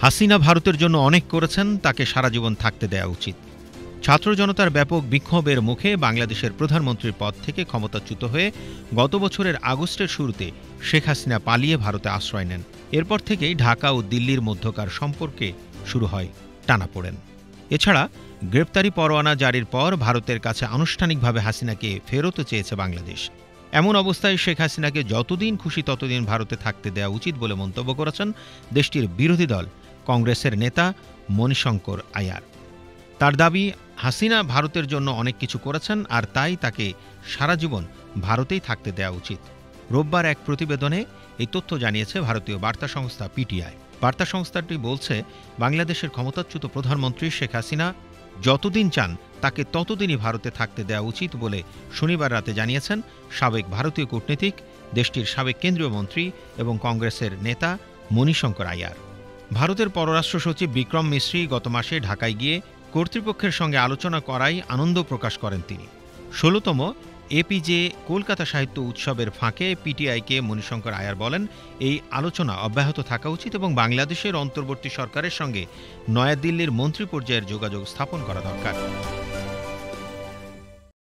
হাসিনা ভারতের জন্য অনেক করেছেন, তাকে সারা জীবন থাকতে দেওয়া উচিত। ছাত্র জনতার ব্যাপক বিক্ষোভের মুখে বাংলাদেশের প্রধানমন্ত্রীর পদ থেকে ক্ষমতাচ্যুত হয়ে গত বছরের আগস্টের শুরুতে শেখ হাসিনা পালিয়ে ভারতে আশ্রয় নেন। এরপর থেকেই ঢাকা ও দিল্লির মধ্যকার সম্পর্কে শুরু হয় টানাপোড়েন। এছাড়া গ্রেপ্তারি পরোয়ানা জারির পর ভারতের কাছে আনুষ্ঠানিকভাবে হাসিনাকে ফেরতও চেয়েছে বাংলাদেশ। এমন অবস্থায় শেখ হাসিনাকে যতদিন খুশি ততদিন ভারতে থাকতে দেওয়া উচিত বলে মন্তব্য করেছেন দেশটির বিরোধী দল কংগ্রেসের নেতা মণিশঙ্কর আয়ার। তার দাবি, হাসিনা ভারতের জন্য অনেক কিছু করেছেন, আর তাই তাকে সারা জীবন ভারতেই থাকতে দেওয়া উচিত। রোববার এক প্রতিবেদনে এই তথ্য জানিয়েছে ভারতীয় বার্তা সংস্থা পিটিআই। বার্তা সংস্থাটি বলছে, বাংলাদেশের ক্ষমতাচ্যুত প্রধানমন্ত্রী শেখ হাসিনা যতদিন চান তাকে ততদিনই ভারতে থাকতে দেওয়া উচিত বলে শনিবার রাতে জানিয়েছেন সাবেক ভারতীয় কূটনীতিক, দেশটির সাবেক কেন্দ্রীয় মন্ত্রী এবং কংগ্রেসের নেতা মণিশঙ্কর আয়ার। ভারতের পররাষ্ট্র সচিব বিক্রম মিশ্রি গত মাসে ঢাকায় গিয়ে কর্তৃপক্ষের সঙ্গে আলোচনা করায় আনন্দ প্রকাশ করেন তিনি। ১৬তম এপিজে কলকাতা সাহিত্য উৎসবের ফাঁকে পিটিআইকে মণিশঙ্কর আয়ার বলেন, এই আলোচনা অব্যাহত থাকা উচিত এবং বাংলাদেশের অন্তর্বর্তী সরকারের সঙ্গে নয়াদিল্লির মন্ত্রী পর্যায়ের যোগাযোগ স্থাপন করা দরকার।